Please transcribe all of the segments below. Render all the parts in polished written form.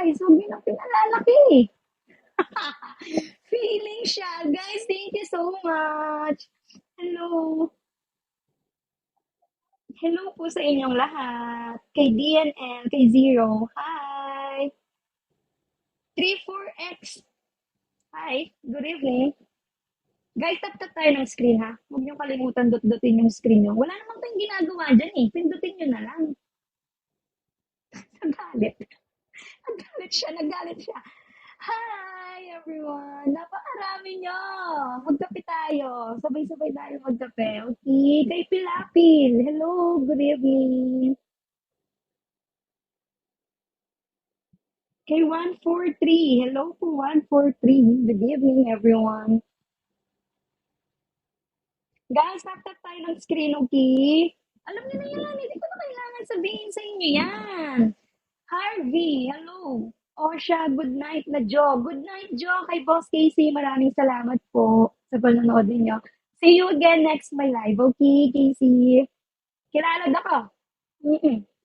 guys. Huwag niyo na pinalalaki. Feeling siya. Guys, thank you so much. Hello. Hello po sa inyong lahat. Kay DNL, kay Zero. Hi. 34X. Hi. Good evening. Guys, tap-tap tayo ng screen ha. Huwag niyo kalimutan dot-dotin yung screen niyo. Wala namang tayong ginagawa dyan eh. Pindutin niyo na lang. Nagalit. Nagalit siya. Nagalit siya. Hi everyone! Napakarami niyo! Magkape tayo. Sabay-sabay tayo magkape. Okay? Kay Pilapil. Hello, good evening. Kay 143. Hello po, 143. Good evening, everyone. Guys, tap-tap tayo ng screen, okay? Alam niyo na yan. Hindi ko na kailangan sabihin sa inyo yan. Harvey, hello. Osha, good night na Jo. Good night, Jo. Kay Boss Casey, maraming salamat po sa panonood niyo. See you again next my live. Okay, Casey? Kilala ako.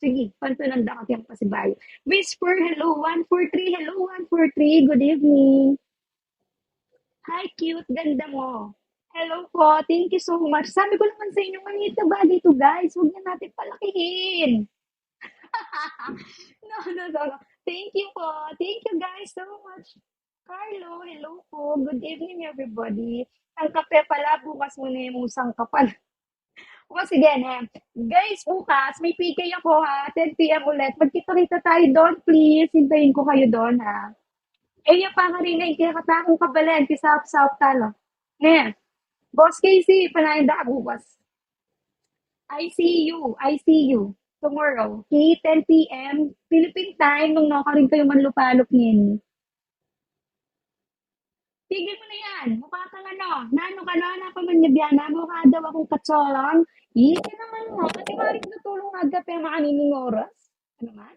Sige, pantunan da ako yung pasibayo. Whisper, hello, 143. Hello, 143. Good evening. Hi, cute. Ganda mo. Hello po. Thank you so much. Sabi ko naman sa inyo, maliit na bagay to, guys. Huwag na natin palakihin. No. Thank you po. Thank you guys so much. Carlo, hello po. Good evening everybody. Ang kape pala, bukas mo na yung musang kapal. Bukas again ha. Guys, bukas may PK ako ha. 10 p.m. ulit. Magkita-kita tayo doon, please. Hintayin ko kayo doon ha. Eh, yung pangarinay, kaya katakong kabalen, kisap-sap talo. Ne, Boss Casey, panayin da bukas. I see you tomorrow. Okay, 10 p.m. Philippine time, nung nakarin kayo manlupalop niyan. Tigil mo na yan. Mukha kang ano. Nano ka na, napamanyabyana. Mukha daw akong katsolang. Hindi naman mo. Pati maring tutulong agad pa yung makanining oras. Ano man?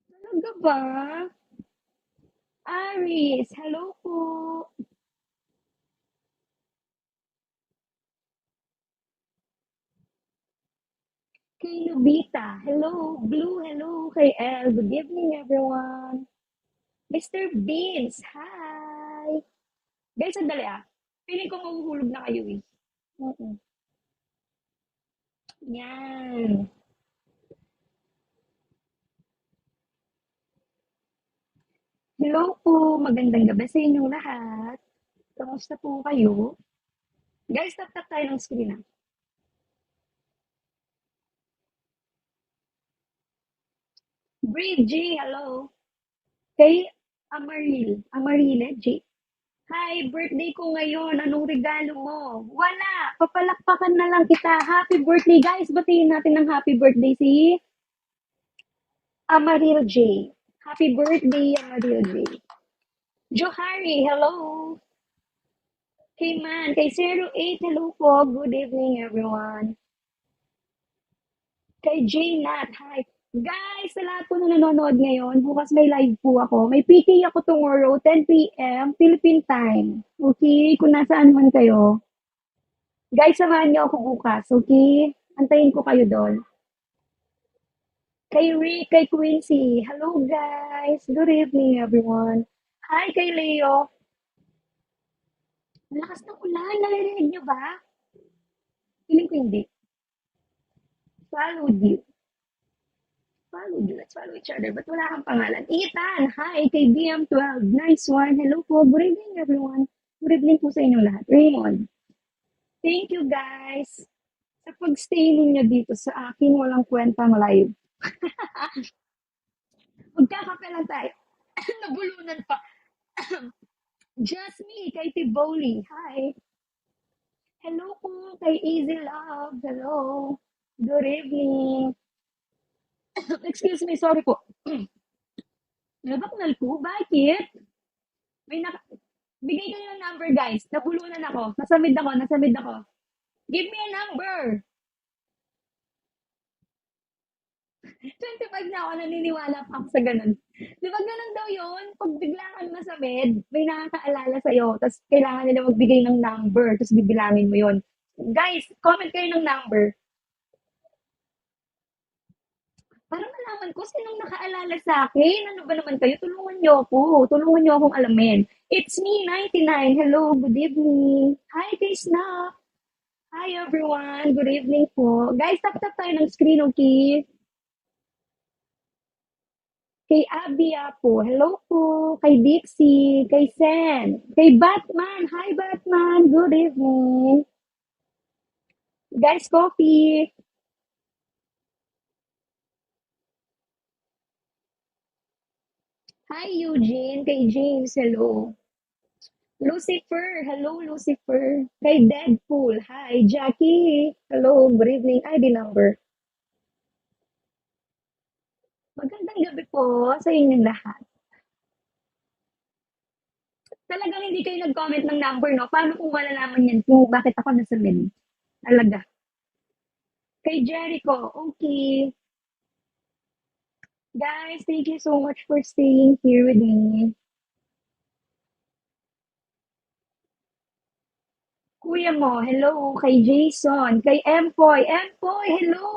Talaga ba? Aris, hello po. Kay Nubita, hello. Blue, hello. Kay El, good evening everyone. Mr. Beans, hi. Guys, sandali ah. Feeling ko mahuhulog na kayo eh. Oo. Yan. Hello po, magandang gabi sa inyong lahat. Kamusta po kayo? Guys, tap-tap tayo ng screen ah. Brave J, hello. Kay Amarile J. Hi, birthday ko ngayon. Anong regalo mo? Wala. Papalakpakan na lang kita. Happy birthday, guys. Batiin natin ng happy birthday si Amarile J. Happy birthday, Amarile J. Johari, hello. Kay Man, kay 08, hello po. Good evening, everyone. Kay J Nat, hi. Guys, sa lahat po na nanonood ngayon, bukas may live po ako. May PT ako tomorrow, 10 p.m. Philippine time. Okay? Kung nasaan man kayo. Guys, samahan niyo ako bukas. Okay? Antayin ko kayo doon. Kay Rick, kay Quincy. Hello, guys. Good evening, everyone. Hi, kay Leo. Ang lakas ng ulan. Naririnig niyo ba? Feeling ko hindi. Followed you. Followed you. Let's follow each other. Ba't wala kang pangalan? Ethan, hi. Kay BM12. Nice one. Hello po. Good evening, everyone. Good evening po sa inyong lahat. Raymond. Thank you, guys. Sa pag-stay ninyo dito sa akin, walang kwentang live. Magkakape lang tayo. Nabulunan pa. Just me, kay Tiboli. Hi. Hello po, kay Easy Love. Hello. Good evening. Excuse me, sorry po. Nabaknal po, bakit? May naka... Bigay kayo ng number, guys. Nabulunan ako. Nasamid ako. Give me a number. 25 na ako, naniniwala pa ako sa ganun. Di ba ganun daw yun? Pag bigla kang masamid, may nakakaalala sa'yo, tapos kailangan nila magbigay ng number, tapos bibilangin mo yun. Guys, comment kayo ng number. Para malaman ko sinong nakaalala sa akin. Ano ba naman kayo? Tulungan niyo ako. Tulungan niyo akong alamin. It's me, 99. Hello, good evening. Hi, kay Snap. Hi, everyone. Good evening po. Guys, tap-tap tayo ng screen, okay? Kay Abia po. Hello po. Kay Dixie. Kay Sen. Kay Batman. Hi, Batman. Good evening. Guys, coffee. Hi, Eugene. Kay James. Hello. Lucifer. Hello, Lucifer. Kay Deadpool. Hi, Jackie. Hello. Good evening. ID number. Magandang gabi po sa inyong lahat. Talagang hindi kayo nag-comment ng number, no? Paano kung malalaman yan kung bakit ako nasa menu? Talaga. Kay Jericho, okay. Guys, thank you so much for staying here with me. Kuya mo, hello. Kay Jason, kay Empoy. Empoy, hello.